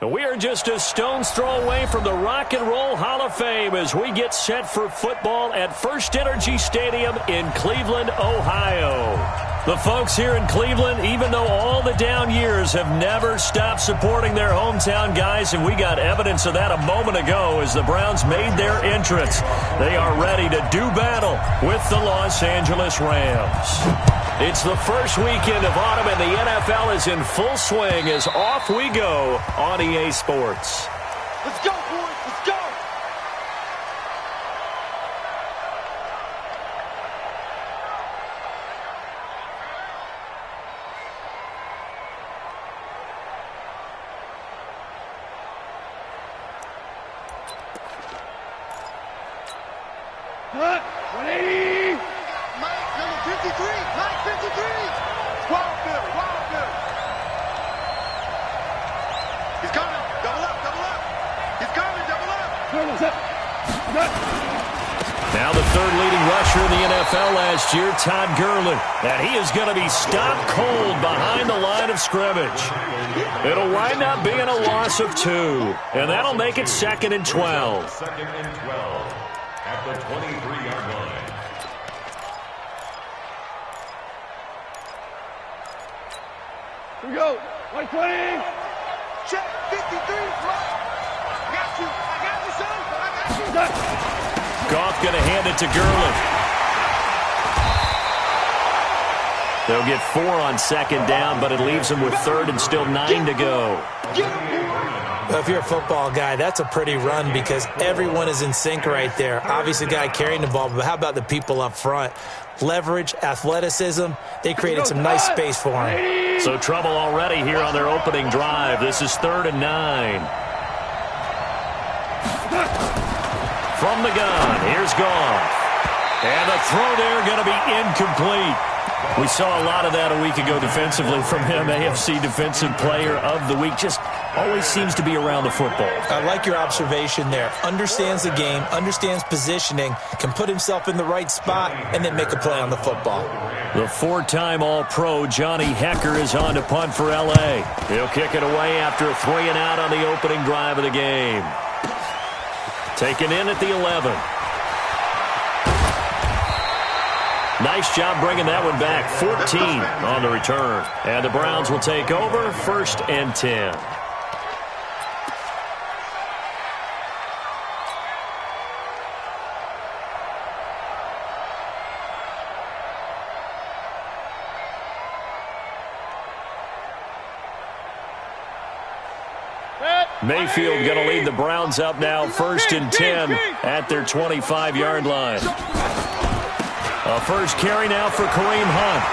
We are just a stone's throw away from the Rock and Roll Hall of Fame as we get set for football at First Energy Stadium in Cleveland, Ohio. The folks here in Cleveland, even though all the down years, have never stopped supporting their hometown guys, and we got evidence of that a moment ago as the Browns made their entrance. They are ready to do battle with the Los Angeles Rams. It's the first weekend of autumn, and the NFL is in full swing as off we go on EA Sports. Let's go, boys. Let's go. Cut. 180. Mike, number 53. Mike, 53. Wild Bill. Wild Bill. He's coming. Double up. Double up. He's coming. Double up. Now the third leading rusher in the NFL last year, Todd Gurley. And he is going to be stopped cold behind the line of scrimmage. It'll wind up being a loss of 2. And that'll make it 2nd and 12. Second and 12 at the 23-yard line. Here we go. 120. Check. 53. I got you. I got you, son. I got you. Goff going to hand it to Gurley. They'll get 4 on 2nd down, but it leaves them with 3rd and still 9 to go. Well, if you're a football guy, that's a pretty run because everyone is in sync right there. Obviously, the guy carrying the ball, but how about the people up front? Leverage, athleticism, they created some nice space for him. So trouble already here on their opening drive. This is 3rd and 9. From the gun, here's Goff. And the throw there going to be incomplete. We saw a lot of that a week ago defensively from him. AFC Defensive Player of the Week. Just always seems to be around the football. I like your observation there. Understands the game, understands positioning, can put himself in the right spot, and then make a play on the football. The 4-time All-Pro Johnny Hecker is on to punt for L.A. He'll kick it away after a 3-and-out on the opening drive of the game. Taken in at the 11. Nice job bringing that one back. 14 on the return. And the Browns will take over 1st and 10. Mayfield going to lead the Browns up now 1st and 10 at their 25-yard line. A first carry now for Kareem Hunt.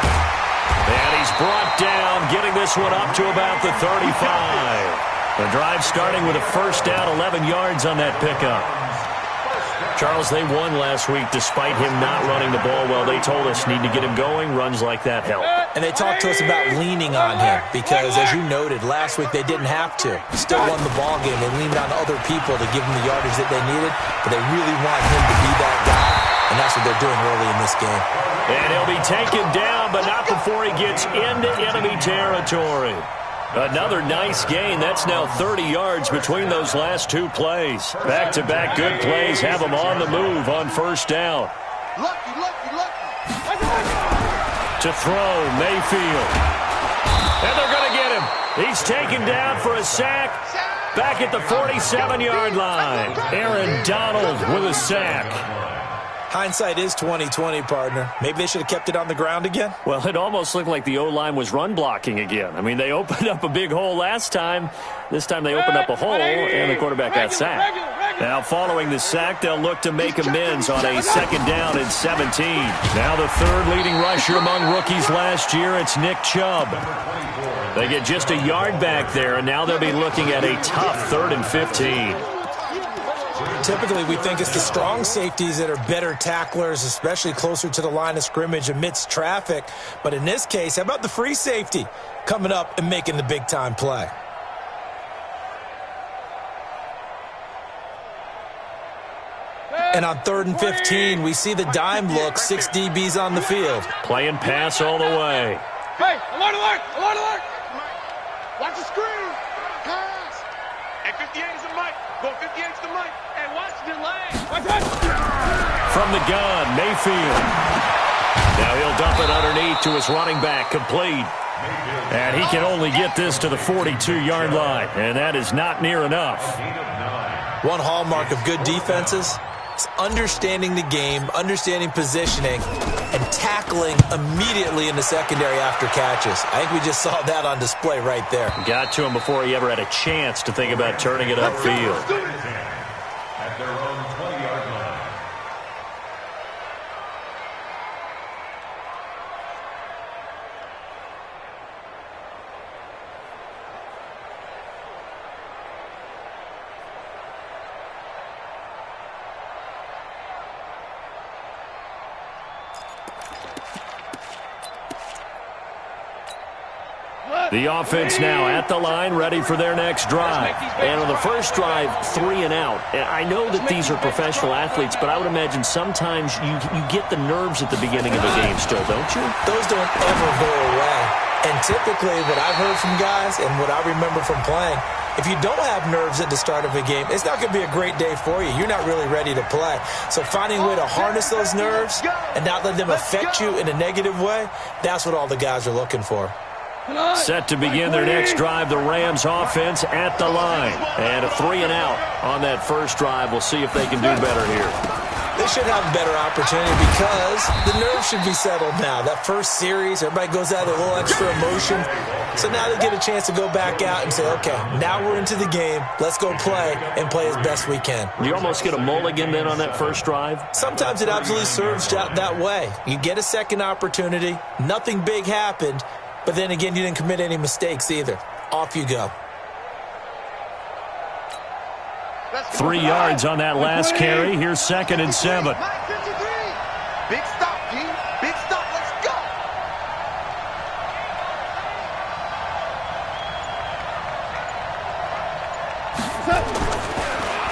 And he's brought down, getting this one up to about the 35. The drive starting with a first down, 11 yards on that pickup. Charles, they won last week despite him not running the ball well. They told us need to get him going. Runs like that help. And they talked to us about leaning on him because, as you noted, last week they didn't have to. Still won the ball game. They leaned on other people to give them the yardage that they needed, but they really want him to be that guy, and that's what they're doing early in this game. And he'll be taken down, but not before he gets into enemy territory. Another nice gain. That's now 30 yards between those last 2 plays. Back-to-back good plays have him on the move on first down. Lucky. To throw, Mayfield. And they're going to get him. He's taken down for a sack back at the 47-yard line. Aaron Donald with a sack. Hindsight is 20/20, partner. Maybe they should have kept it on the ground again. Well, it almost looked like the O-line was run blocking again. I mean, they opened up a big hole last time. This time they opened up a hole, and the quarterback got sacked. Now, following the sack, they'll look to make amends on a 2nd down and 17. Now the 3rd leading rusher among rookies last year, it's Nick Chubb. They get just a yard back there, and now they'll be looking at a tough 3rd and 15. Typically, we think it's the strong safeties that are better tacklers, especially closer to the line of scrimmage amidst traffic. But in this case, how about the free safety coming up and making the big-time play? And on 3rd and 15, we see the dime look, 6 DBs on the field. Playing pass all the way. Hey, alert, alert, alert, alert. Watch the screen. Pass. And 58 is the mic. Go 58 is the mic. Hey, watch the leg. From the gun, Mayfield. Now he'll dump it underneath to his running back, complete. And he can only get this to the 42-yard line, and that is not near enough. One hallmark of good defenses is understanding the game, understanding positioning, and tackling immediately in the secondary after catches. I think we just saw that on display right there. Got to him before he ever had a chance to think about turning it upfield. At their own 20-yard line. The offense now at the line, ready for their next drive. And on the first drive, 3 and out. And I know that these are professional athletes, but I would imagine sometimes you get the nerves at the beginning of a game still, don't you? Those don't ever go away. And typically what I've heard from guys and what I remember from playing, if you don't have nerves at the start of a game, it's not going to be a great day for you. You're not really ready to play. So finding a way to harness those nerves and not let them affect you in a negative way, that's what all the guys are looking for. Set to begin their next drive, the Rams offense at the line. And a 3 and out on that first drive. We'll see if they can do better here. They should have a better opportunity because the nerves should be settled now. That first series, everybody goes out with a little extra emotion. So now they get a chance to go back out and say, okay, now we're into the game. Let's go play and play as best we can. You almost get a mulligan then on that first drive? Sometimes it absolutely serves out that way. You get a second opportunity. Nothing big happened. But then again, you didn't commit any mistakes either. Off you go. 3 yards on that last carry. Here's 2nd and 7. Big stop, G. Big stop. Let's go.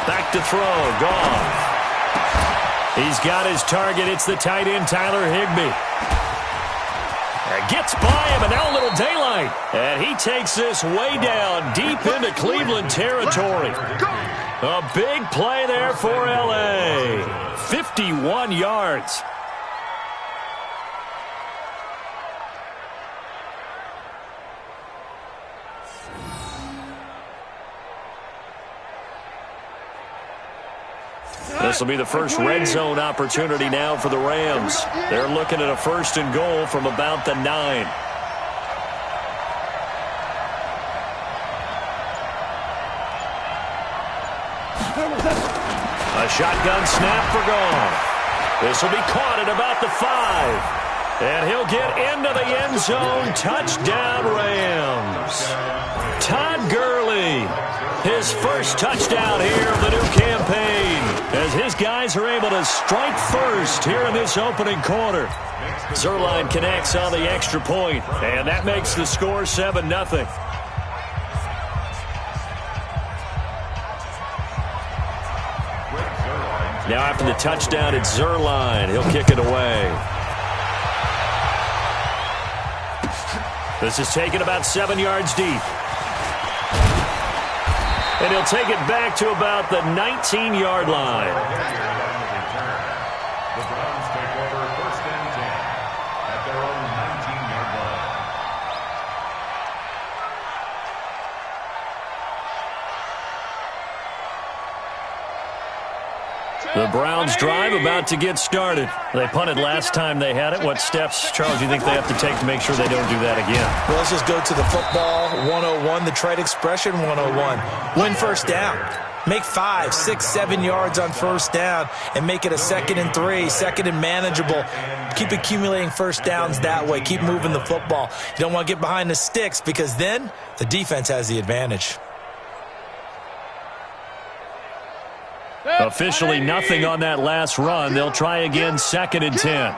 Back to throw. Gone. He's got his target. It's the tight end, Tyler Higbee. Gets by him, and now a little daylight. And he takes this way down, deep into Cleveland territory. A big play there for L.A. 51 yards. This will be the first red zone opportunity now for the Rams. They're looking at a 1st and goal from about the 9. A shotgun snap for Goff. This will be caught at about the 5. And he'll get into the end zone. Touchdown, Rams. Todd Gurley, his first touchdown here of the new campaign, as his guys are able to strike first here in this opening quarter. Zerline connects on the extra point, and that makes the score 7-0. Now after the touchdown, it's Zerline. He'll kick it away. This is taken about 7 yards deep. And he'll take it back to about the 19-yard line. The Browns take over 1st and 10 at their own 19-yard line. The Browns drive about to get started. They punted last time they had it. What steps, Charles, do you think they have to take to make sure they don't do that again? Well, let's just go to the football 101, the trade expression 101. Win first down. Make 5, 6, 7 yards on first down and make it a 2nd and 3, 2nd and manageable. Keep accumulating first downs that way. Keep moving the football. You don't want to get behind the sticks because then the defense has the advantage. Officially nothing on that last run. They'll try again, 2nd and 10.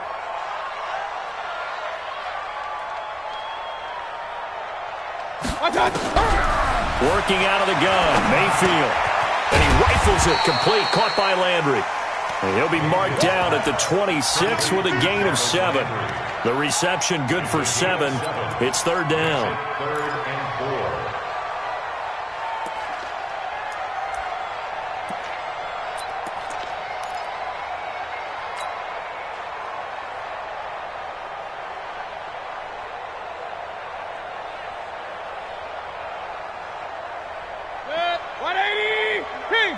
Working out of the gun, Mayfield. And he rifles it complete, caught by Landry. And he'll be marked down at the 26 with a gain of 7. The reception good for 7. It's 3rd down.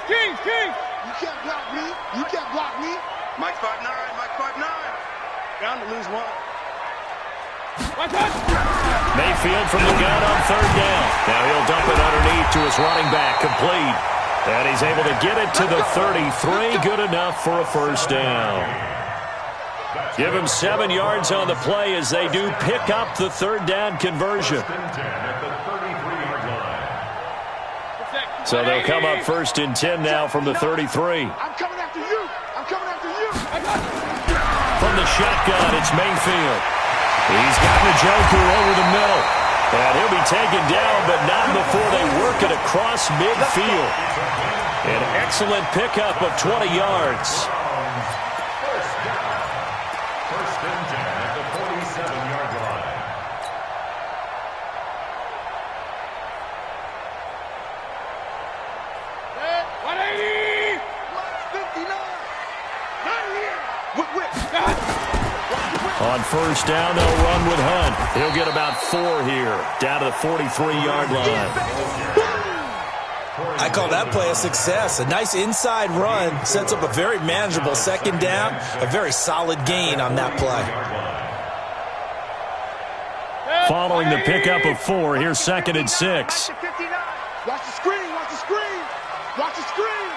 Kings, Kings. You can't block me. You can't block me. Mike 5'9", Mike 5'9". Bound to lose one. Watch out. Mayfield from the gun on third down. Now he'll dump it underneath to his running back, complete. And he's able to get it to the 33, good enough for a first down. Give him 7 yards on the play as they do pick up the third down conversion. So they'll come up 1st and 10 now from the 33. I'm coming after you. I'm coming after you. From the shotgun, it's Mayfield. He's got Njoku over the middle. And he'll be taken down, but not before they work it across midfield. An excellent pickup of 20 yards. First and 10 at the 47-yard line. Set. 180. Plus 59. Not here. Whip. On first down, they'll run with Hunt. He'll get about 4 here, down to the 43-yard line. I call that play a success. A nice inside run sets up a very manageable second down, a very solid gain on that play. Following the pickup of 4, here's 2nd and 6. Watch the screen. Watch the screen. Watch the screen.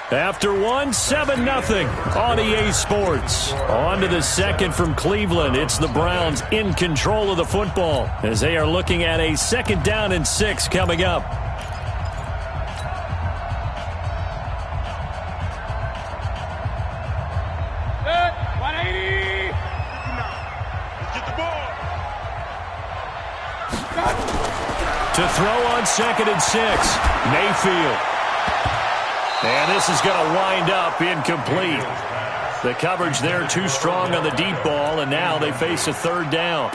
After 1, 7-0 on EA Sports. On to the second from Cleveland. It's the Browns in control of the football as they are looking at a 2nd down and 6 coming up. Set. 180. Get the ball. To throw on 2nd and 6, Mayfield. And this is going to wind up incomplete. The coverage there too strong on the deep ball, and now they face a 3rd down.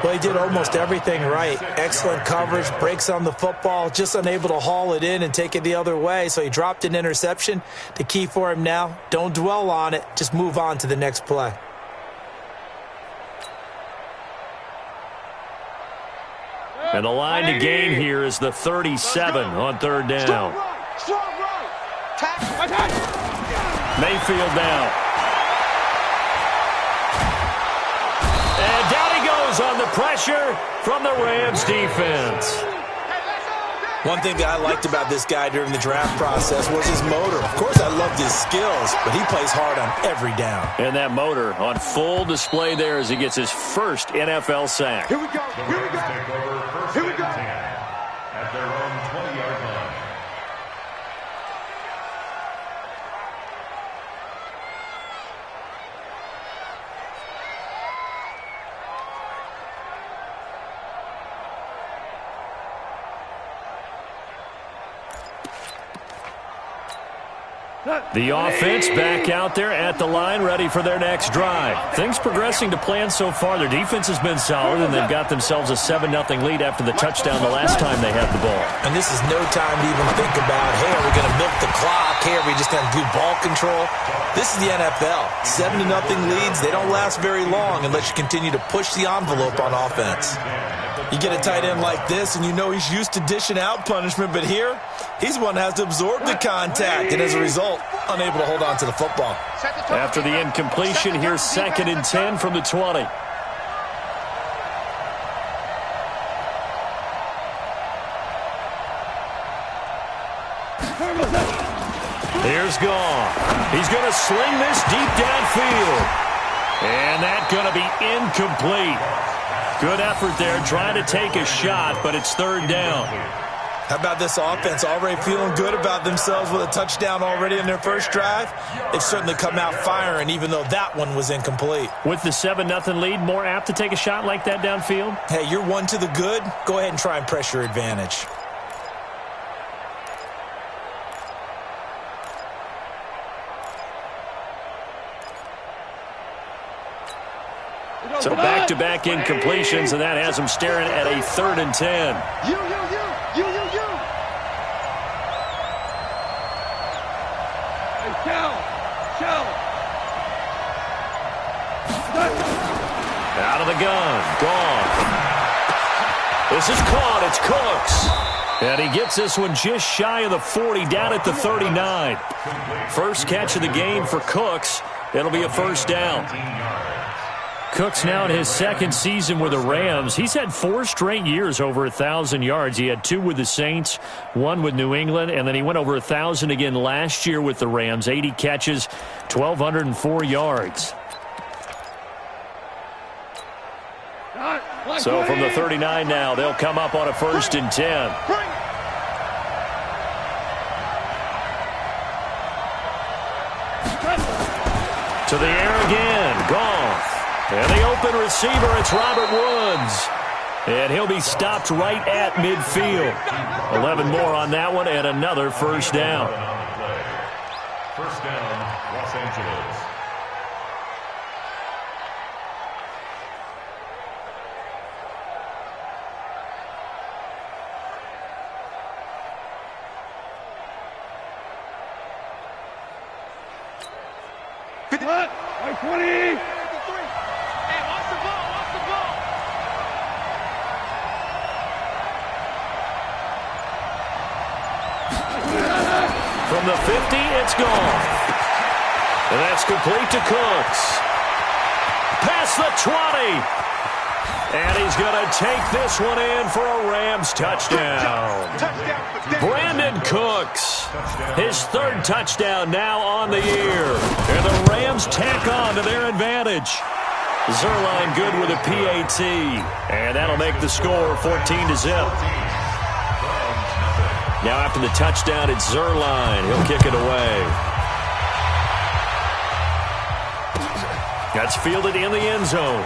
Well, he did almost everything right. Excellent coverage, breaks on the football, just unable to haul it in and take it the other way, so he dropped an interception. The key for him now, don't dwell on it, just move on to the next play. And the line to gain here is the 37 on 3rd down. Strong right. Tackle. Watch out. Mayfield down. And down he goes on the pressure from the Rams defense. One thing that I liked about this guy during the draft process was his motor. Of course, I loved his skills, but he plays hard on every down. And that motor on full display there as he gets his first NFL sack. Here we go. Here we go. Take over 1st Here we and go. 10 at their own 20-yard line. The offense back out there at the line, ready for their next drive. Things progressing to plan so far. Their defense has been solid, and they've got themselves a 7-0 lead after the touchdown the last time they had the ball. And this is no time to even think about, hey, are we going to milk the clock? Hey, are we just going to do ball control? This is the NFL. 7-0 leads, they don't last very long unless you continue to push the envelope on offense. You get a tight end like this, and you know he's used to dishing out punishment, but here, he's one that has to absorb the contact, and as a result, unable to hold on to the football. After the incompletion, here's 2nd and 10 from the 20. Here's Gone. He's going to sling this deep downfield. And that's going to be incomplete. Good effort there, trying to take a shot, but it's 3rd down. How about this offense already feeling good about themselves with a touchdown already in their first drive? They've certainly come out firing, even though that one was incomplete. With the 7-0 lead, more apt to take a shot like that downfield? Hey, you're one to the good. Go ahead and try and press your advantage. So back-to-back incompletions, and that has them staring at a 3rd and 10. You. Hey, Shell. Out of the gun. Gone. This is caught. It's Cooks. And he gets this one just shy of the 40, down at the 39. First catch of the game for Cooks. It'll be a first down. Cooks now in his second season with the Rams. He's had 4 straight years over 1,000 yards. He had 2 with the Saints, 1 with New England, and then he went over 1,000 again last year with the Rams. 80 catches, 1,204 yards. So from the 39 now, they'll come up on a 1st and 10. To the air again, Goff. And the open receiver, it's Robert Woods. And he'll be stopped right at midfield. 11 more on that one and another first down. First down, Los Angeles. What? 20. Hey, watch the ball, watch the ball. From the 50, it's gone. And that's complete to Cooks. Past the 20. And he's going to take this one in for a Rams touchdown. Brandon Cooks, his 3rd touchdown now on the year. And the Rams tack on to their advantage. Zerline good with a PAT. And that'll make the score 14-0. Now after the touchdown, it's Zerline. He'll kick it away. That's fielded in the end zone.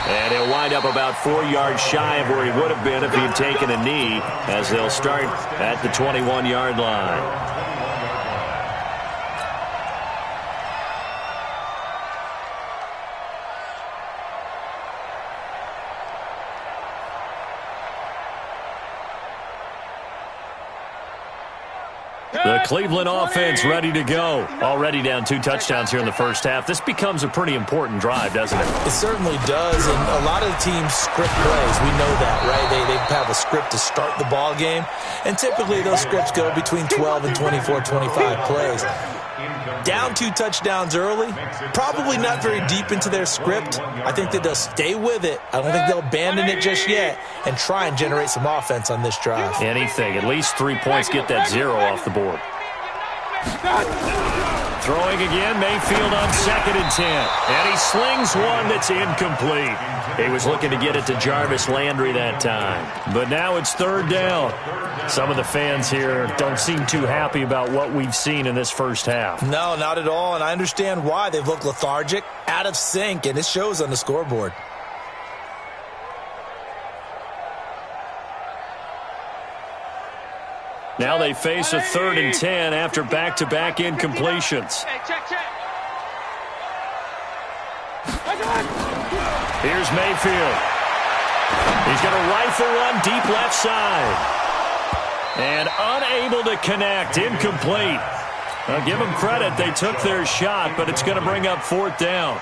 And he'll wind up about 4 yards shy of where he would have been if he'd taken a knee, as they'll start at the 21-yard line. The Cleveland offense ready to go. Already down 2 touchdowns here in the first half. This becomes a pretty important drive, doesn't it? It certainly does, and a lot of the teams script plays. We know that, right? They have a script to start the ball game, and typically those scripts go between 12 and 24, 25 plays. Down 2 touchdowns early, probably not very deep into their script. I think that they'll stay with it. I don't think they'll abandon it just yet and try and generate some offense on this drive. Anything. At least 3 points, get that 0 off the board. Throwing again, Mayfield on 2nd and 10. And he slings one that's incomplete. He was looking to get it to Jarvis Landry that time. But now it's 3rd down. Some of the fans here don't seem too happy about what we've seen in this first half. No, not at all, and I understand why. They've looked lethargic, out of sync, and it shows on the scoreboard. Now they face a 3rd and 10 after back-to-back incompletions. Here's Mayfield. He's going to rifle one deep left side. And unable to connect, incomplete. Now give them credit, they took their shot, but it's going to bring up 4th down.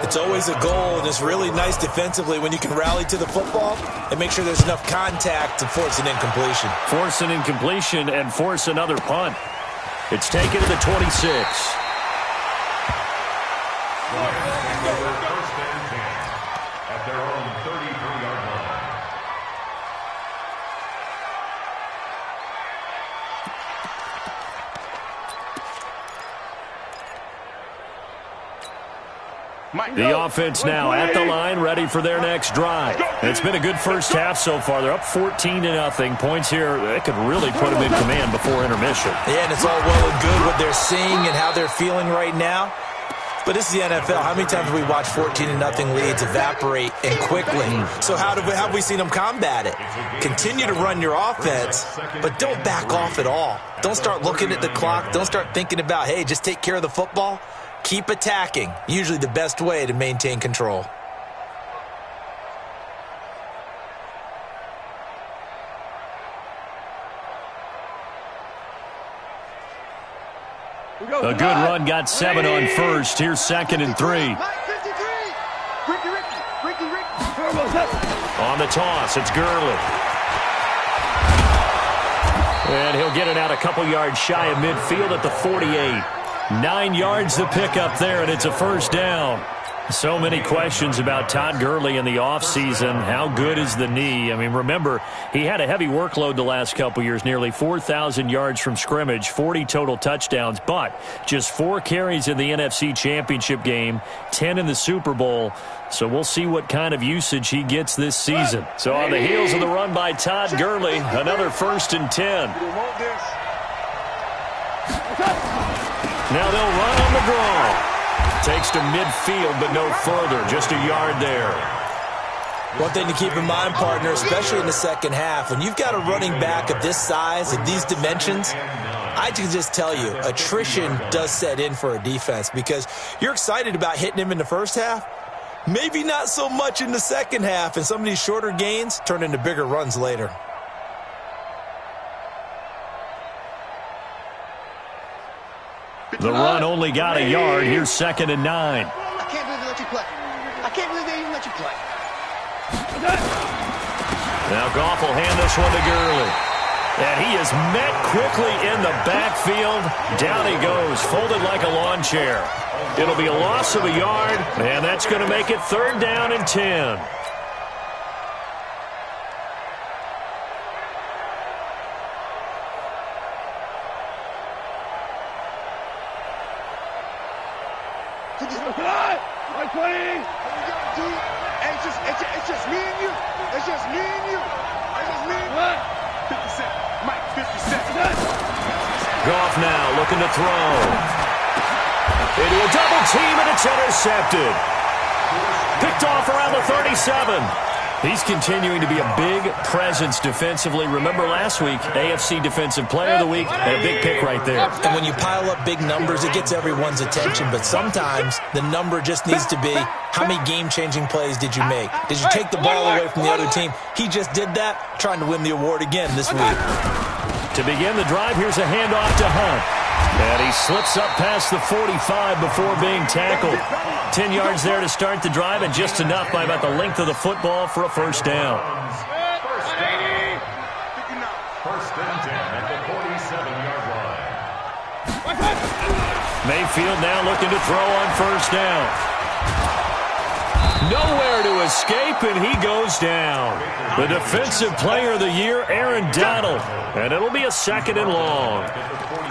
It's always a goal, and it's really nice defensively when you can rally to the football and make sure there's enough contact to force an incompletion. Force an incompletion and force another punt. It's taken to the 26. At their own 33-yard line. The offense now at the line, ready for their next drive. And it's been a good first half so far. They're up 14-0. Points here, that could really put them in command before intermission. Yeah, and it's all well and good what they're seeing and how they're feeling right now. But this is the NFL. How many times have we watched 14-0 leads evaporate and quickly? So how have we seen them combat it? Continue to run your offense, but don't back off at all. Don't start looking at the clock. Don't start thinking about, hey, just take care of the football. Keep attacking. Usually the best way to maintain control. A good run, got 7 on first. Here's 2nd and 3. On the toss, it's Gurley. And he'll get it out a couple yards shy of midfield at the 48. 9 yards to pick up there, and it's a first down. So many questions about Todd Gurley in the offseason. How good is the knee? I mean, remember, he had a heavy workload the last couple years, nearly 4,000 yards from scrimmage, 40 total touchdowns, but just 4 carries in the NFC Championship game, 10 in the Super Bowl. So we'll see what kind of usage he gets this season. So on the heels of the run by Todd Gurley, another 1st and 10. Now they'll run on the draw. Takes to midfield, but no further. Just a yard there. One thing to keep in mind, partner, especially in the second half, when you've got a running back of this size, of these dimensions, I can just tell you, attrition does set in for a defense because you're excited about hitting him in the first half. Maybe not so much in the second half, and some of these shorter gains turn into bigger runs later. The run only got a yard. Here's 2nd and 9. I can't believe they let you play. I can't believe they even let you play. Now Goff will hand this one to Gurley. And he is met quickly in the backfield. Down he goes, folded like a lawn chair. It'll be a loss of a yard, and that's going to make it 3rd down and 10. It's just me and you. It's just me and you. It's just me and you. 50 Cent. Mike, 50 Cent. Goff now looking to throw. Into a double team, and it's intercepted. Picked off around the 37. He's continuing to be a big presence defensively. Remember last week, AFC Defensive Player of the Week, and a big pick right there. And when you pile up big numbers, it gets everyone's attention. But sometimes the number just needs to be, how many game-changing plays did you make? Did you take the ball away from the other team? He just did that, trying to win the award again this week. To begin the drive, here's a handoff to Hunt. And he slips up past the 45 before being tackled. 10 yards there to start the drive, and just enough by about the length of the football for a first down. First and 10 at the 47-yard line. Mayfield now looking to throw on first down. Nowhere to escape, and he goes down. The Defensive Player of the Year, Aaron Donald. And it'll be a 2nd and long.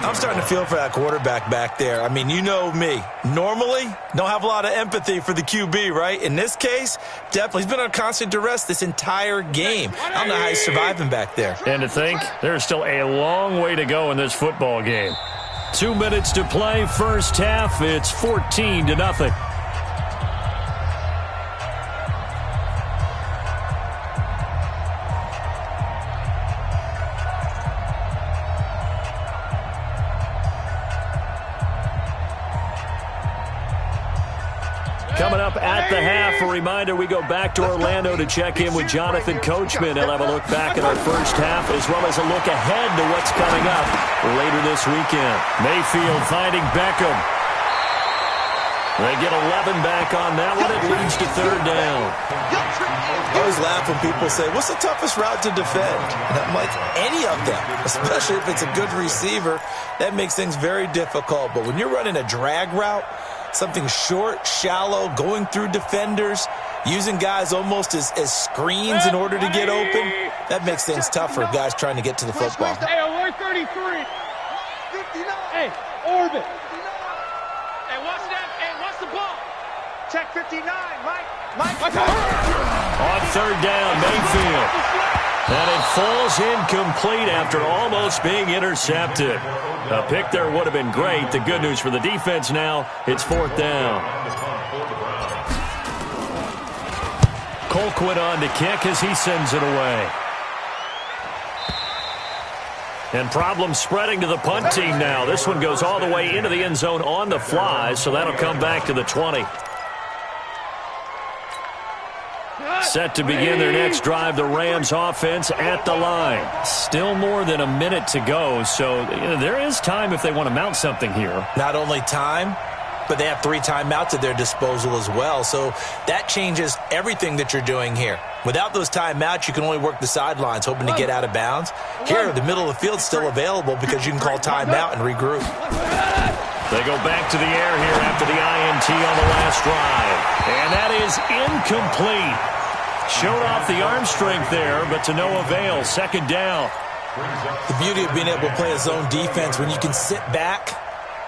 I'm starting to feel for that quarterback back there. I mean, you know me. Normally, don't have a lot of empathy for the QB, right? In this case, definitely. He's been on constant duress this entire game. I don't know how he's surviving back there. And to think, there's still a long way to go in this football game. 2 minutes to play, first half. It's 14-0. Coming up at the half, a reminder, we go back to Orlando to check in with Jonathan Coachman. He'll have a look back at our first half as well as a look ahead to what's coming up later this weekend. Mayfield finding Beckham. They get 11 back on that one. It leads to 3rd down. I always laugh when people say, what's the toughest route to defend? And I'm like, any of them, especially if it's a good receiver. That makes things very difficult. But when you're running a drag route, something short, shallow, going through defenders, using guys almost as screens in order to get open, that makes things tough for guys trying to get to the football. Hey, alert 33. 59. Hey, orbit. Hey, watch that. Hey, watch the ball. Check 59, Mike. On 3rd down, Mayfield. And it falls incomplete after almost being intercepted. A pick there would have been great. The good news for the defense now, it's 4th down. Colquitt on to kick as he sends it away. And problems spreading to the punt team now. This one goes all the way into the end zone on the fly, so that'll come back to the 20. Set to begin their next drive, the Rams offense at the line. Still more than a minute to go, so there is time if they want to mount something here. Not only time, but they have 3 timeouts at their disposal as well. So that changes everything that you're doing here. Without those timeouts, you can only work the sidelines, hoping to get out of bounds. Here, the middle of the field's still available because you can call timeout and regroup. They go back to the air here after the INT on the last drive. And that is incomplete. Showed off the arm strength there, but to no avail. Second down. The beauty of being able to play a zone defense when you can sit back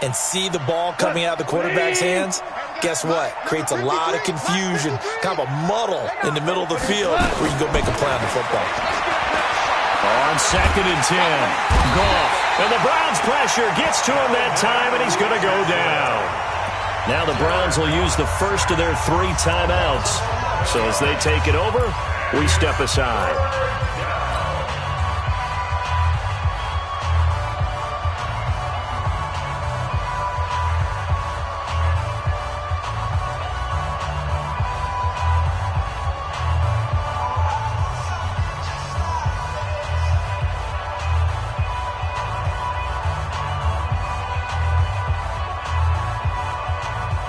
and see the ball coming out of the quarterback's hands, guess what? Creates a lot of confusion, kind of a muddle in the middle of the field where you can go make a play on the football. On 2nd and 10, Goff. And the Browns' pressure gets to him that time, and he's going to go down. Now the Browns will use the first of their 3 timeouts. So as they take it over, we step aside.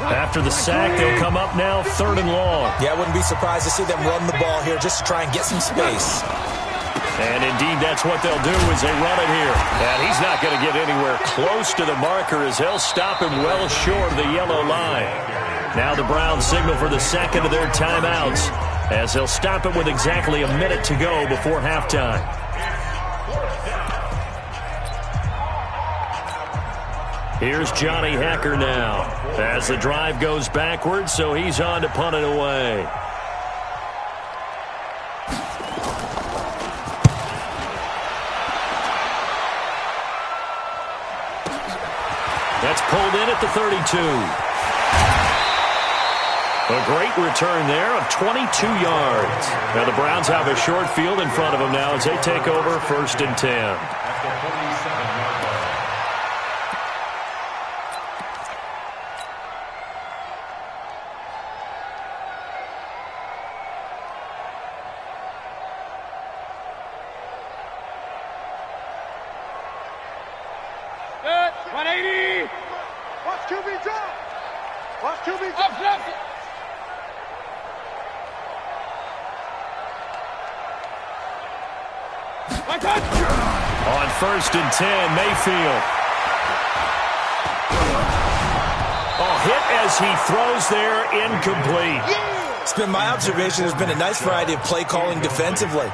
After the sack, they'll come up now 3rd and long. Yeah, I wouldn't be surprised to see them run the ball here just to try and get some space. And indeed, that's what they'll do as they run it here. And he's not going to get anywhere close to the marker as they'll stop him well short of the yellow line. Now the Browns signal for the second of their timeouts as they'll stop it with exactly a minute to go before halftime. Here's Johnny Hacker now as the drive goes backwards, so he's on to punt it away. That's pulled in at the 32. A great return there of 22 yards. Now the Browns have a short field in front of them now as they take over 1st and 10. On 1st and 10, Mayfield. Hit as he throws there, incomplete. It's been my observation there's been a nice variety of play calling defensively.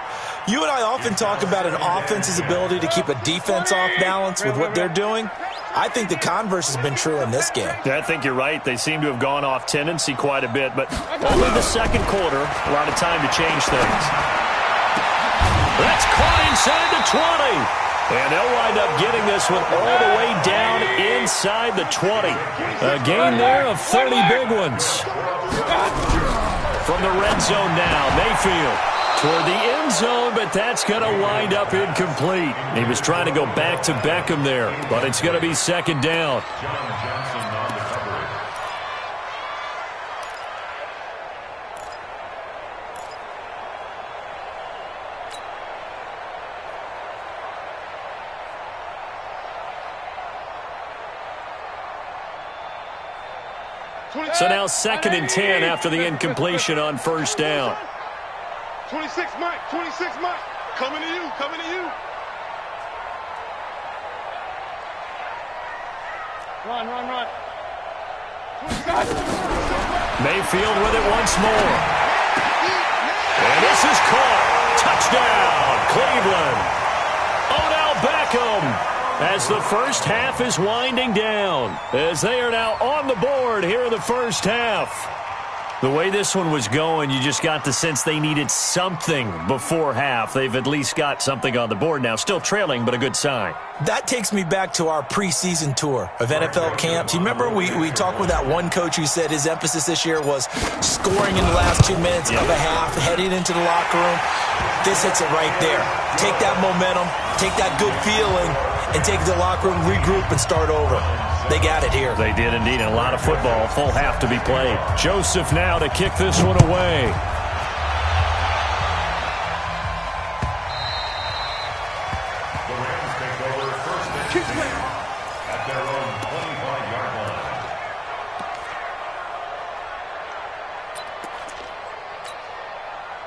You and I often talk about an offense's ability to keep a defense off balance with what they're doing. I think the converse has been true in this game. Yeah, I think you're right. They seem to have gone off tendency quite a bit, but only the second quarter, a lot of time to change things. That's caught inside the 20. And they'll wind up getting this one all the way down inside the 20. A gain there of 30 big ones. From the red zone now, Mayfield toward the end zone, but that's going to wind up incomplete. He was trying to go back to Beckham there, but it's going to be 2nd down. So now 2nd and 10 after the incompletion on 1st down. 26, Mike. 26, Mike. Coming to you. Coming to you. Run. Mayfield with it once more. And this is caught. Touchdown, Cleveland. Odell Beckham. As the first half is winding down, as they are now on the board here in the first half. The way this one was going, you just got the sense they needed something before half. They've at least got something on the board now. Still trailing, but a good sign. That takes me back to our preseason tour of NFL camps. You remember we talked with that one coach who said his emphasis this year was scoring in the last 2 minutes of a half, heading into the locker room. This hits it right there. Take that momentum, take that good feeling, and take it to the locker room, regroup, and start over. They got it here. They did indeed, and a lot of football, full half to be played. Joseph now to kick this one away. The Rams take over 1st and 10 at their own 25-yard line.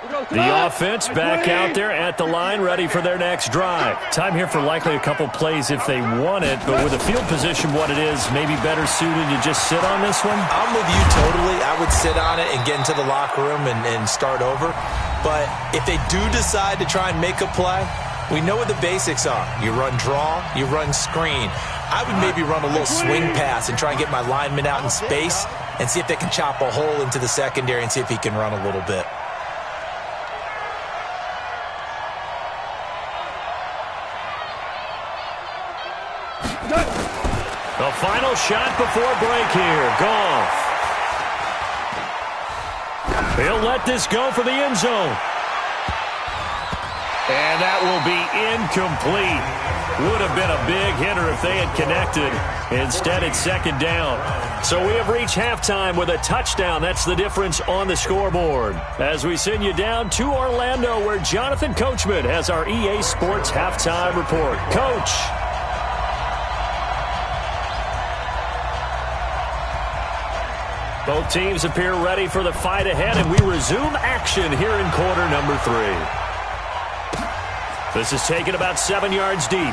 The offense back out there at the line, ready for their next drive. Time here for likely a couple plays if they want it, but with the field position what it is, maybe better suited to just sit on this one? I'm with you totally. I would sit on it and get into the locker room and start over. But if they do decide to try and make a play, we know what the basics are. You run draw, you run screen. I would maybe run a little swing pass and try and get my lineman out in space and see if they can chop a hole into the secondary and see if he can run a little bit. The final shot before break here. Goff. He'll let this go for the end zone. And that will be incomplete. Would have been a big hitter if they had connected. Instead, it's second down. So we have reached halftime with a touchdown. That's the difference on the scoreboard. As we send you down to Orlando, where Jonathan Coachman has our EA Sports halftime report. Coach. Both teams appear ready for the fight ahead, and we resume action here in quarter number 3. This is taken about 7 yards deep.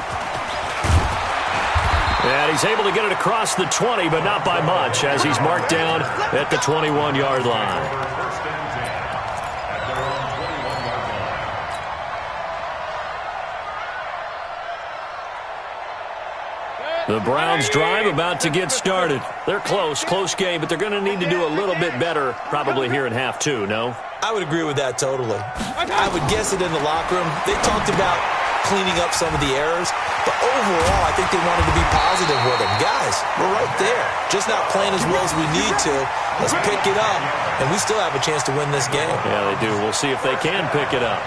And he's able to get it across the 20, but not by much, as he's marked down at the 21-yard line. The Browns drive about to get started. They're close game, but they're going to need to do a little bit better probably here in half 2, no? I would agree with that totally. I would guess it in the locker room. They talked about cleaning up some of the errors, but overall I think they wanted to be positive with them. Guys, we're right there. Just not playing as well as we need to. Let's pick it up, and we still have a chance to win this game. Yeah, they do. We'll see if they can pick it up.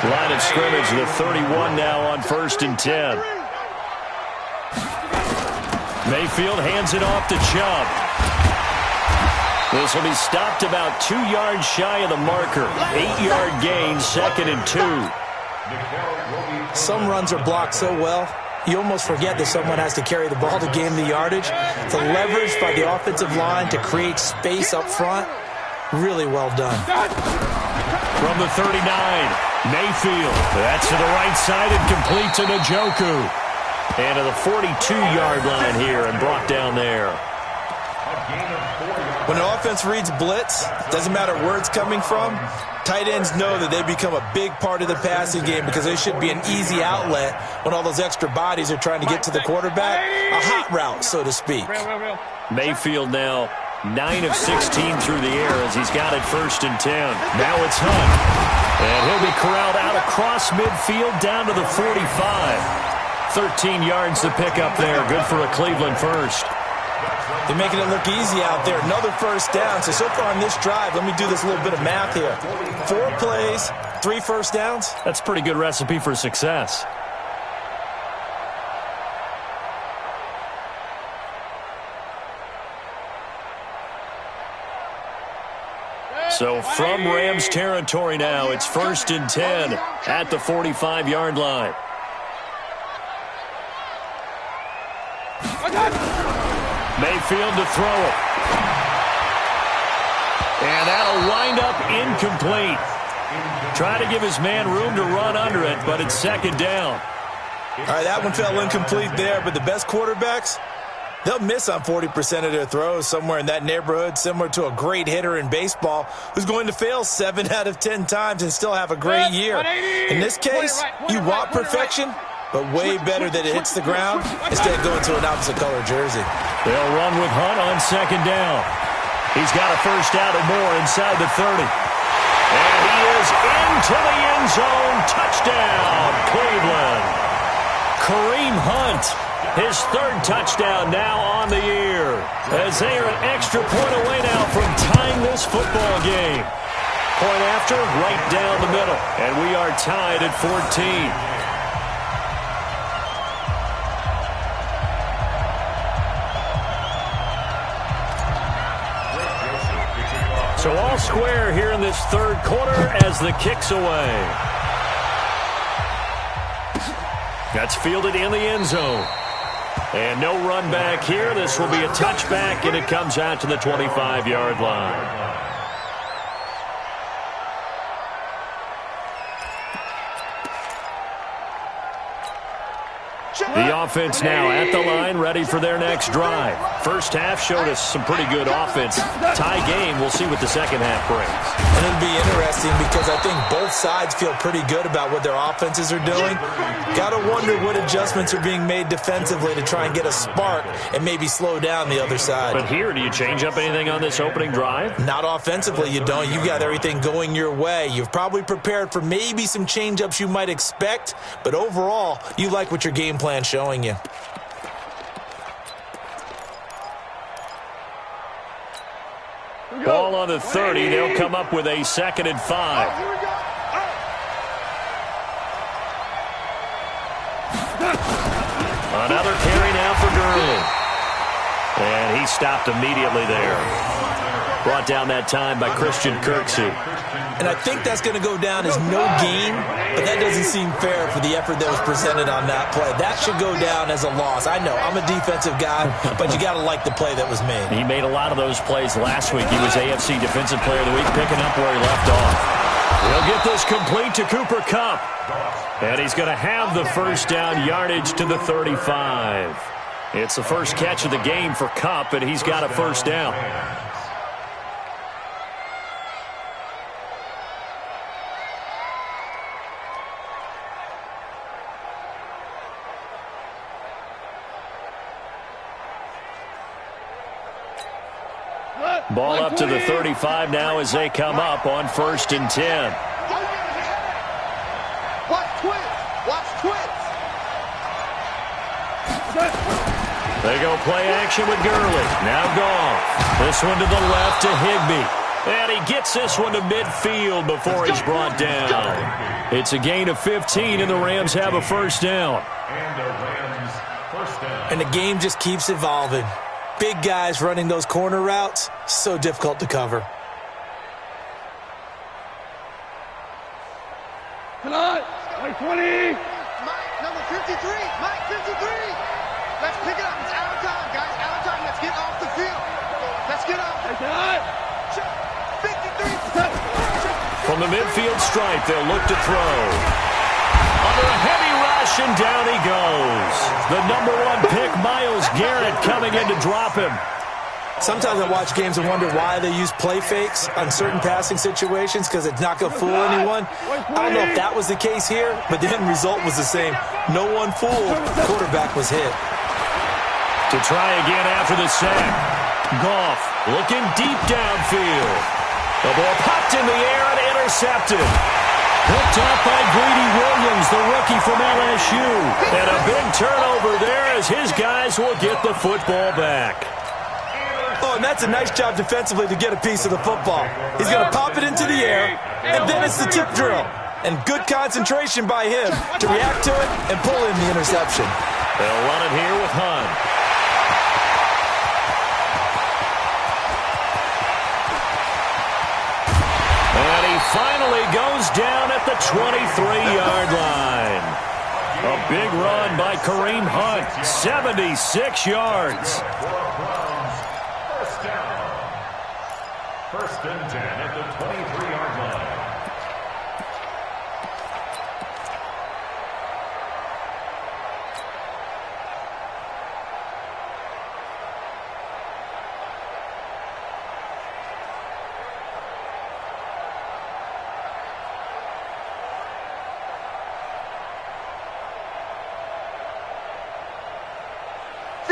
Line of scrimmage, the 31 now on 1st and 10. Mayfield hands it off to Chubb. This will be stopped about 2 yards shy of the marker. 8-yard gain, 2nd and 2. Some runs are blocked so well, you almost forget that someone has to carry the ball to gain the yardage. The leverage by the offensive line to create space up front, really well done. From the 39, Mayfield. That's to the right side and complete to Njoku. And to the 42-yard line here and brought down there. When an offense reads blitz, doesn't matter where it's coming from, tight ends know that they become a big part of the passing game because they should be an easy outlet when all those extra bodies are trying to get to the quarterback. A hot route, so to speak. Mayfield now 9 of 16 through the air as he's got it 1st and 10. Now it's Hunt. And he'll be corralled out across midfield down to the 45. 13 yards to pick up there. Good for a Cleveland first. They're making it look easy out there. Another 1st down. So far on this drive, let me do this little bit of math here. 4 plays, 3 first downs. That's a pretty good recipe for success. So from Rams territory now, it's 1st and 10 at the 45-yard line. Mayfield to throw it. And that'll wind up incomplete. Try to give his man room to run under it, but it's 2nd down. All right, that one fell incomplete there, but the best quarterbacks, they'll miss on 40% of their throws, somewhere in that neighborhood, similar to a great hitter in baseball who's going to fail 7 out of 10 times and still have a great year. In this case, you want perfection, but way better that it hits the ground instead of going to an opposite color jersey. They'll run with Hunt on 2nd down. He's got a 1st out or more inside the 30. And he is into the end zone. Touchdown, Cleveland. Kareem Hunt, his 3rd touchdown now on the year, as they are an extra point away now from tying this football game. Point after, right down the middle. And we are tied at 14. So all square here in this 3rd quarter as the kick's away. That's fielded in the end zone. And no run back here. This will be a touchback, and it comes out to the 25-yard line. The offense now at the line, ready for their next drive. First half showed us some pretty good offense. Tie game, we'll see what the second half brings. And it'll be interesting because I think both sides feel pretty good about what their offenses are doing. Got to wonder what adjustments are being made defensively to try and get a spark and maybe slow down the other side. But here, do you change up anything on this opening drive? Not offensively, you don't. You got everything going your way. You've probably prepared for maybe some change-ups you might expect, but overall, you like what your game plan showing you. Ball on the 30. They'll come up with a 2nd and 5. Another carry now for Gurley. And he stopped immediately there. Brought down that time by Christian Kirksey. And I think that's going to go down as no gain, but that doesn't seem fair for the effort that was presented on that play. That should go down as a loss. I know, I'm a defensive guy, but you got to like the play that was made. He made a lot of those plays last week. He was AFC Defensive Player of the Week, picking up where he left off. He'll get this complete to Cooper Kupp. And he's going to have the first down yardage to the 35. It's the first catch of the game for Kupp, and he's got a first down. Ball up to the 35 now as they come up on 1st and 10. Watch twins. Watch twins. They go play action with Gurley. Now Goff. This one to the left to Higbee. And he gets this one to midfield before he's brought down. It's a gain of 15, and the Rams have a first down. And the game just keeps evolving. Big guys running those corner routes, so difficult to cover. Come on, 20. Mike, number 53. Mike, 53. Let's pick it up. It's out of time, guys. Out of time. Let's get off the field. Let's get off. 53. From the midfield stripe, they'll look to throw. Under a heavy rush, and down he goes. The number 1 pick, Myles Garrett, coming in to drop him. Sometimes I watch games and wonder why they use play fakes on certain passing situations because it's not going to fool anyone. I don't know if that was the case here, but the end result was the same. No one fooled. The quarterback was hit. To try again after the sack. Goff looking deep downfield. The ball popped in the air and intercepted. Picked up by Greedy Williams, the rookie from LSU. And a big turnover there as his guys will get the football back. Oh, and that's a nice job defensively to get a piece of the football. He's going to pop it into the air, and then it's the tip drill. And good concentration by him to react to it and pull in the interception. They'll run it here with Hunt. And he finally goes down at the 23-yard line. A big run by Kareem Hunt, 76 yards. First and 10 at the 23-yard line.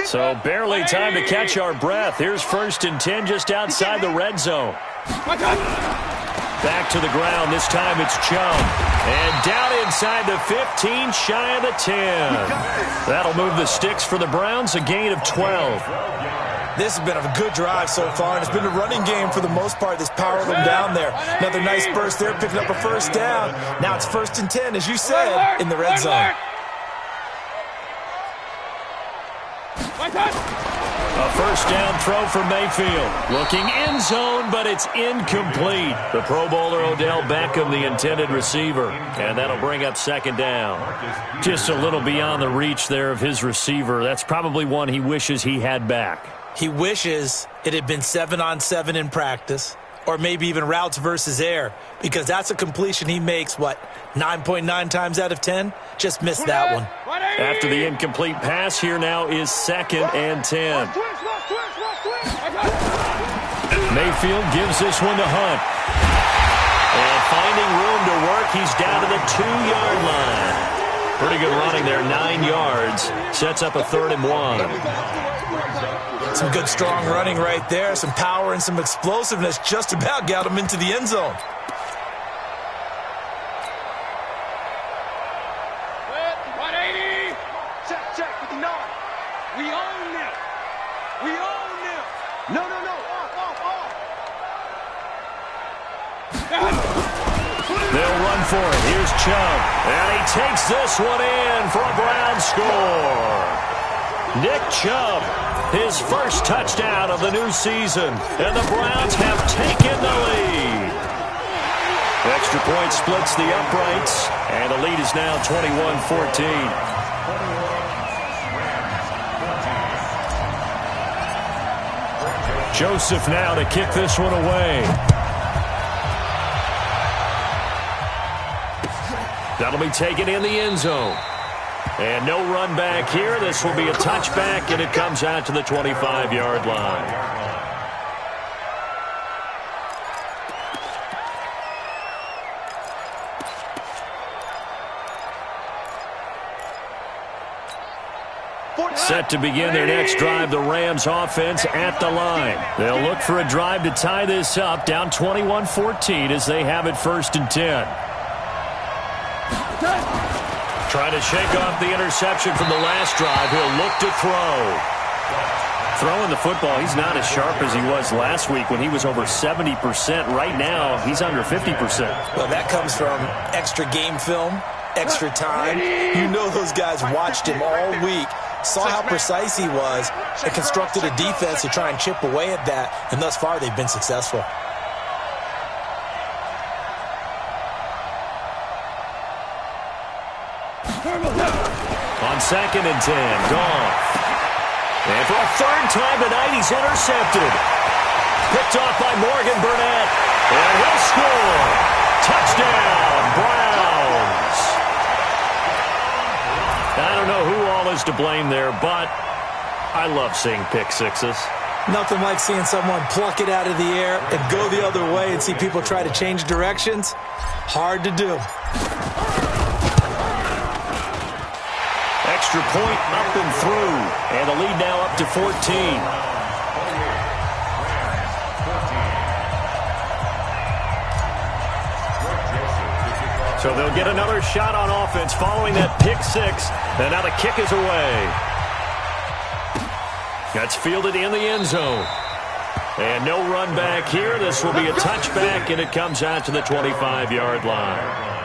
So barely time to catch our breath. Here's 1st and 10 just outside the red zone. Back to the ground. This time it's Chubb. And down inside the 15, shy of the 10. That'll move the sticks for the Browns, a gain of 12. This has been a good drive so far, and it's been a running game for the most part that's powered them down there. Another nice burst there, picking up a first down. Now it's 1st and 10, as you said, in the red zone. A first down throw for Mayfield. Looking end zone, but it's incomplete. The Pro Bowler Odell Beckham, the intended receiver. And that'll bring up 2nd down. Just a little beyond the reach there of his receiver. That's probably one he wishes he had back. He wishes it had been 7-on-7 in practice, or maybe even routes versus air, because that's a completion he makes, 9.9 times out of 10? Just missed that one. After the incomplete pass, here now is 2nd and 10. Mayfield gives this one to Hunt. And finding room to work, he's down to the 2-yard line. Pretty good running there, 9 yards. Sets up a 3rd and 1. Some good, strong running right there. Some power and some explosiveness. Just about got him into the end zone. They'll run for it. Here's Chubb. And he takes this one in for a Brown score. Nick Chubb, his first touchdown of the new season. And the Browns have taken the lead. Extra point splits the uprights. And the lead is now 21-14. Joseph now to kick this one away. That'll be taken in the end zone. And no run back here. This will be a touchback, and it comes out to the 25-yard line. Set to begin their next drive, the Rams offense at the line. They'll look for a drive to tie this up, down 21-14 as they have it 1st and 10. Trying to shake off the interception from the last drive. He'll look to throw. Throwing the football, he's not as sharp as he was last week when he was over 70%. Right now, he's under 50%. Well, that comes from extra game film, extra time. You know those guys watched him all week, saw how precise he was, and constructed a defense to try and chip away at that, and thus far they've been successful. On 2nd and 10, Goff. And for a 3rd time tonight, he's intercepted. Picked off by Morgan Burnett. And he'll score. Touchdown, Browns. I don't know who all is to blame there, but I love seeing pick sixes. Nothing like seeing someone pluck it out of the air and go the other way and see people try to change directions. Hard to do. Extra point up and through. And the lead now up to 14. So they'll get another shot on offense following that pick six. And now the kick is away. That's fielded in the end zone. And no run back here. This will be a touchback, and it comes out to the 25-yard line.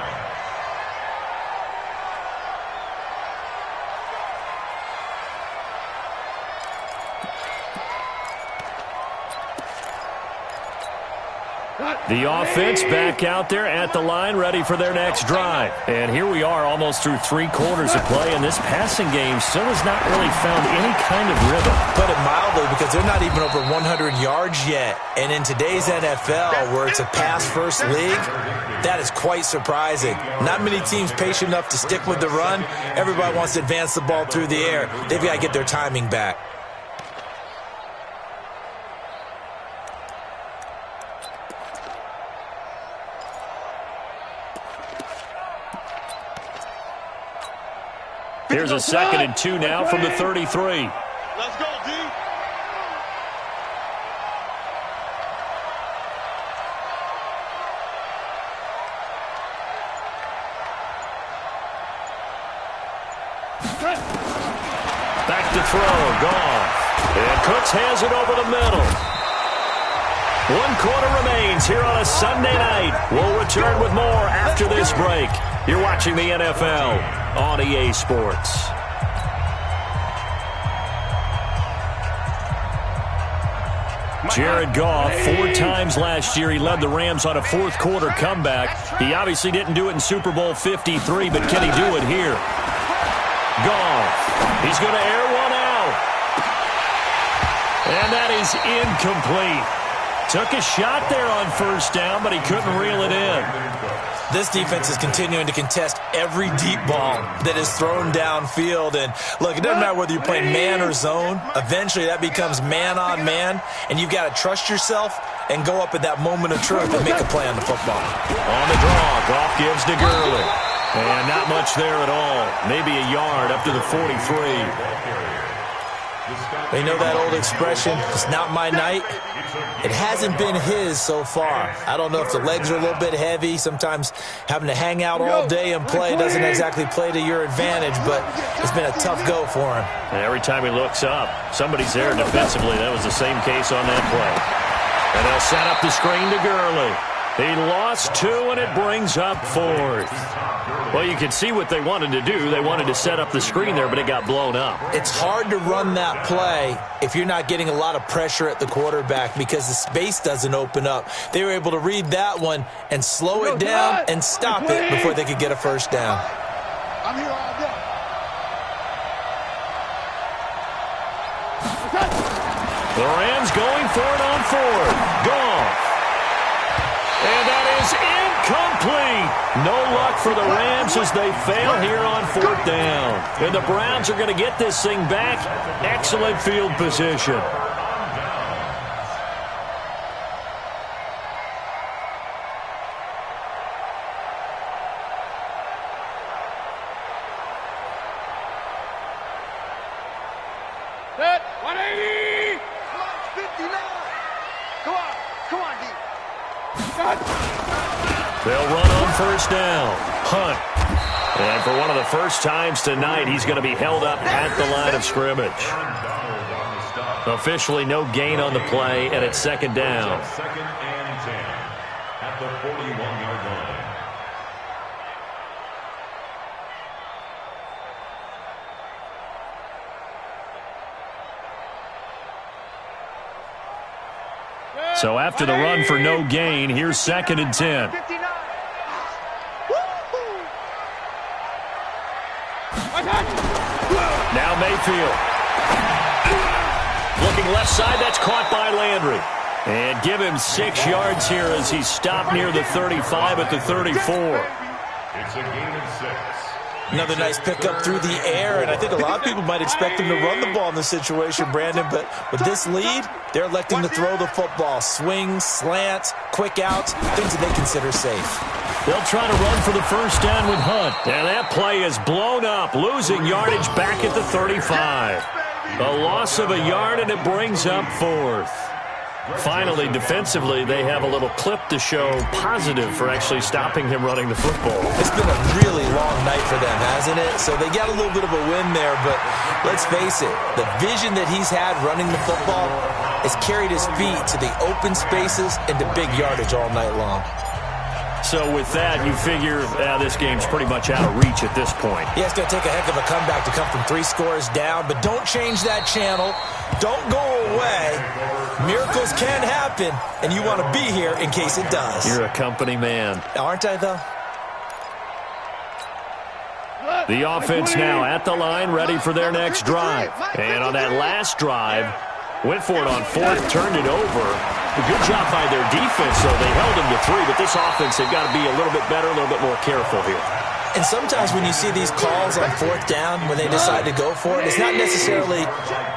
The offense back out there at the line, ready for their next drive. And here we are almost through 3 quarters of play, and this passing game still has not really found any kind of rhythm. Put it mildly, because they're not even over 100 yards yet. And in today's NFL, where it's a pass-first league, that is quite surprising. Not many teams patient enough to stick with the run. Everybody wants to advance the ball through the air. They've got to get their timing back. Here's a 2nd and 2 now from the 33. Let's go, D. Back to throw, Goff. And Cooks has it over the middle. 1 quarter remains here on a Sunday night. We'll return with more after this break. You're watching the NFL on EA Sports. Jared Goff, 4 times last year, he led the Rams on a 4th quarter comeback. He obviously didn't do it in Super Bowl 53, but can he do it here? Goff, he's going to air one out. And that is incomplete. Took a shot there on 1st down, but he couldn't reel it in. This defense is continuing to contest every deep ball that is thrown downfield. And, look, it doesn't matter whether you're playing man or zone. Eventually that becomes man on man, and you've got to trust yourself and go up at that moment of truth and make a play on the football. On the draw, Goff gives to Gurley. And not much there at all. Maybe a yard up to the 43. You know that old expression, it's not my night? It hasn't been his so far. I don't know if the legs are a little bit heavy. Sometimes having to hang out all day and play doesn't exactly play to your advantage, but it's been a tough go for him. And every time he looks up, somebody's there defensively. That was the same case on that play. And they'll set up the screen to Gurley. He lost 2, and it brings up 4th. Well, you can see what they wanted to do. They wanted to set up the screen there, but it got blown up. It's hard to run that play if you're not getting a lot of pressure at the quarterback because the space doesn't open up. They were able to read that one and slow it down and stop it before they could get a first down. I'm here all day. The Rams going for it on 4th. Goff. And that is incomplete. No luck for the Rams as they fail here on 4th down. And the Browns are going to get this thing back. Excellent field position. Set. 180. Come on, 59. Come on, D. They'll run on 1st down. Hunt. And for one of the first times tonight, he's going to be held up at the line of scrimmage. Officially no gain on the play, and it's 2nd down. 2nd and 10 at the 41-yard line. So after the run for no gain, here's 2nd and 10. 59. Now Mayfield. Looking left side, that's caught by Landry. And give him 6 yards here as he's stopped near the 35 at the 34. It's a gain of 6. Another nice pickup through the air, and I think a lot of people might expect him to run the ball in this situation, Brandon, but with this lead, they're electing to throw the football. Swings, slants, quick outs, things that they consider safe. They'll try to run for the first down with Hunt. And that play is blown up, losing yardage back at the 35. A loss of a yard, and it brings up 4th. Finally, defensively, they have a little clip to show positive for actually stopping him running the football. It's been a really long night for them, hasn't it? So they got a little bit of a win there, but let's face it, the vision that he's had running the football has carried his feet to the open spaces and to big yardage all night long. So with that, you figure this game's pretty much out of reach at this point. Yeah, it's going to take a heck of a comeback to come from 3 scores down, but don't change that channel. Don't go away. Miracles can happen, and you want to be here in case it does. You're a company man. Aren't I, though? The offense now at the line, ready for their next drive. And on that last drive, went for it on 4th, turned it over. A good job by their defense, though. They held them to 3, but this offense, they've got to be a little bit better, a little bit more careful here. And sometimes when you see these calls on 4th down, when they decide to go for it, it's not necessarily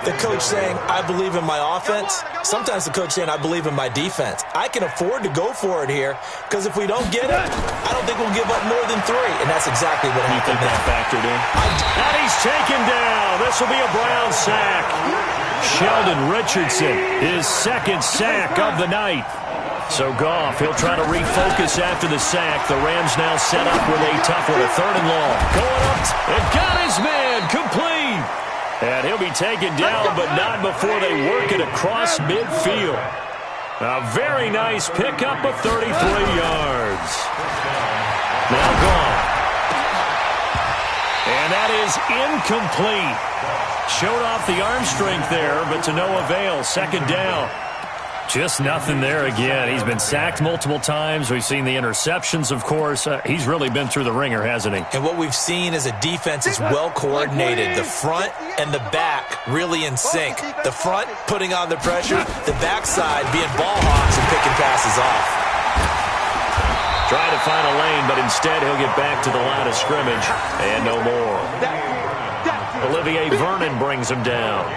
the coach saying, I believe in my offense. Sometimes the coach saying, I believe in my defense. I can afford to go for it here, because if we don't get it, I don't think we'll give up more than 3. And that's exactly what happened. You think that factored in? And he's taken down. This will be a Brown sack. Sheldon Richardson, his 2nd sack of the night. So Goff, he'll try to refocus after the sack. The Rams now set up with a tough one, a 3rd and long. Going up and got his man complete. And he'll be taken down, but not before they work it across midfield. A very nice pickup of 33 yards. Now Goff. And that is incomplete. Showed off the arm strength there, but to no avail. 2nd down. Just nothing there again. He's been sacked multiple times. We've seen the interceptions, of course. He's really been through the ringer, hasn't he? And what we've seen is a defense is well coordinated. The front and the back really in sync. The front putting on the pressure, the backside being ball hawks and picking passes off. Trying to find a lane, but instead he'll get back to the line of scrimmage and no more. Olivier Vernon brings him down.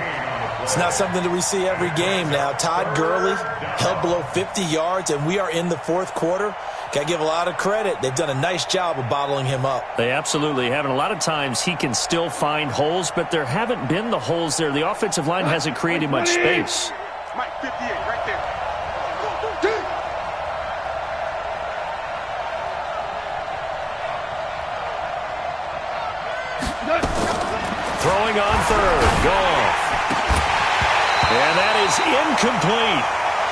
It's not something that we see every game now. Todd Gurley held below 50 yards, and we are in the fourth quarter. Got to give a lot of credit. They've done a nice job of bottling him up. They absolutely have. And a lot of times he can still find holes, but there haven't been the holes there. The offensive line hasn't created much space. Mike 58 right there. Throwing on third. Goff. And that is incomplete.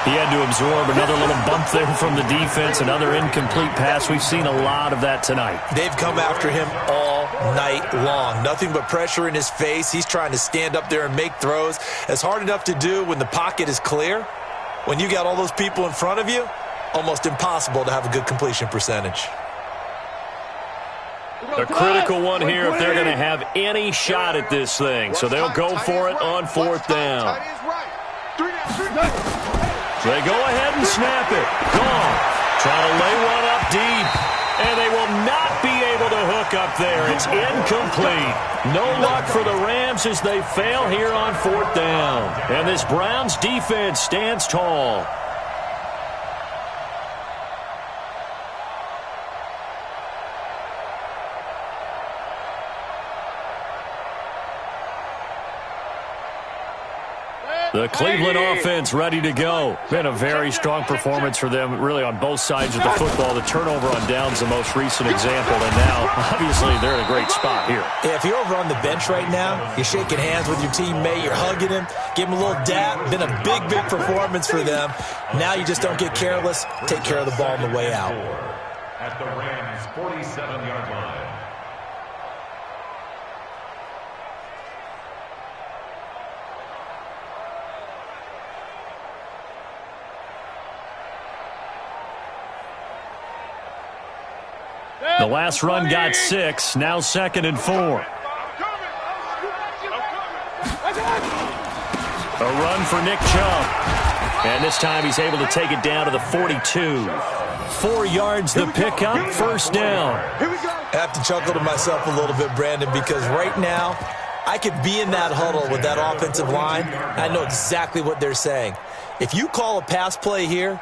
He had to absorb another little bump there from the defense, another incomplete pass. We've seen a lot of that tonight. They've come after him all night long. Nothing but pressure in his face. He's trying to stand up there and make throws. It's hard enough to do when the pocket is clear. When you got all those people in front of you, almost impossible to have a good completion percentage. A critical one here if they're going to have any shot at this thing. So they'll go for it on fourth down. They go ahead and snap it. Goff trying to lay one up deep. And they will not be able to hook up there. It's incomplete. No luck for the Rams as they fail here on fourth down. And this Browns defense stands tall. The Cleveland offense ready to go. Been a very strong performance for them, really, on both sides of the football. The turnover on downs the most recent example, and now, obviously, they're in a great spot here. Yeah, if you're over on the bench right now, you're shaking hands with your teammate, you're hugging him, give him a little dap. Been a big, big performance for them. Now you just don't get careless. Take care of the ball on the way out. At the Rams' 47-yard line. The last run got 6, now 2nd and 4. A run for Nick Chubb. And this time he's able to take it down to the 42. 4 yards the pickup, first down. I have to chuckle to myself a little bit, Brandon, because right now I could be in that huddle with that offensive line. I know exactly what they're saying. If you call a pass play here,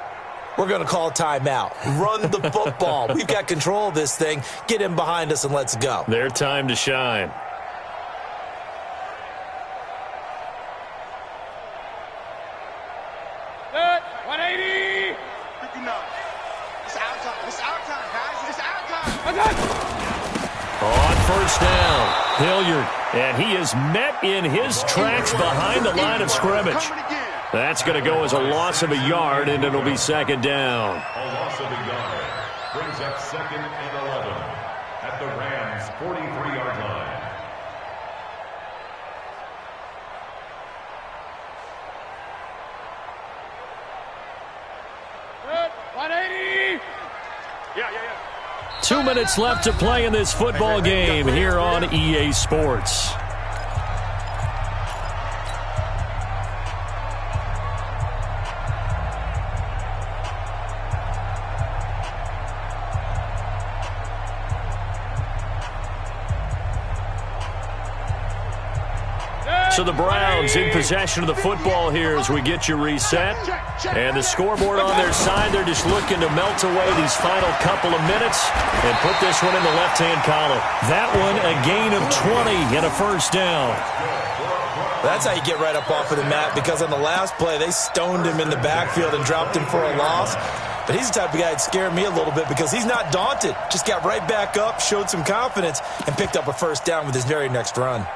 we're going to call a timeout. Run the football. We've got control of this thing. Get him behind us and let's go. Their time to shine. Set, 180. 59. It's our time. It's our time, guys. It's our time. On first down, Hilliard. And he is met in his tracks behind the line of scrimmage. That's going to go as a loss of a yard, and it'll be 2nd down. A loss of a yard brings up 2nd and 11 at the Rams' 43-yard line. Set, 180. Yeah. 2 minutes left to play in this football game here on EA Sports. So the Browns in possession of the football here as we get you reset. And the scoreboard on their side, they're just looking to melt away these final couple of minutes and put this one in the left-hand column. That one a gain of 20 and a first down. That's how you get right up off of the mat, because on the last play, they stoned him in the backfield and dropped him for a loss. But he's the type of guy that scared me a little bit because he's not daunted. Just got right back up, showed some confidence, and picked up a first down with his very next run.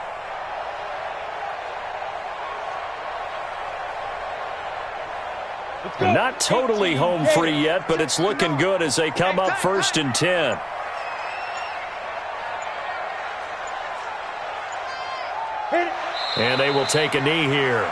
Not totally home free yet, but it's looking good as they come up 1st and 10. And they will take a knee here.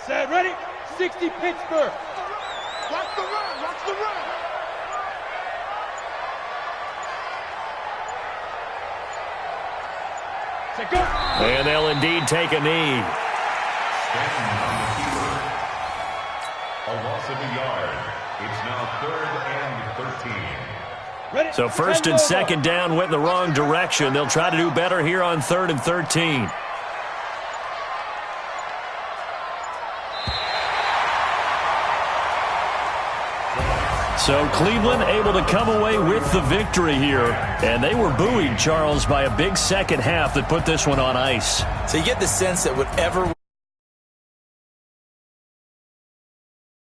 Set, ready. 60 Pittsburgh. Watch the run. Watch the run. Say go. And they'll indeed take a knee. Standing on the keeper. A loss of a yard. It's now 3rd and 13. Ready. So first and second down went in the wrong direction. They'll try to do better here on 3rd and 13. So Cleveland able to come away with the victory here. And they were buoyed, Charles, by a big second half that put this one on ice. So you get the sense that whatever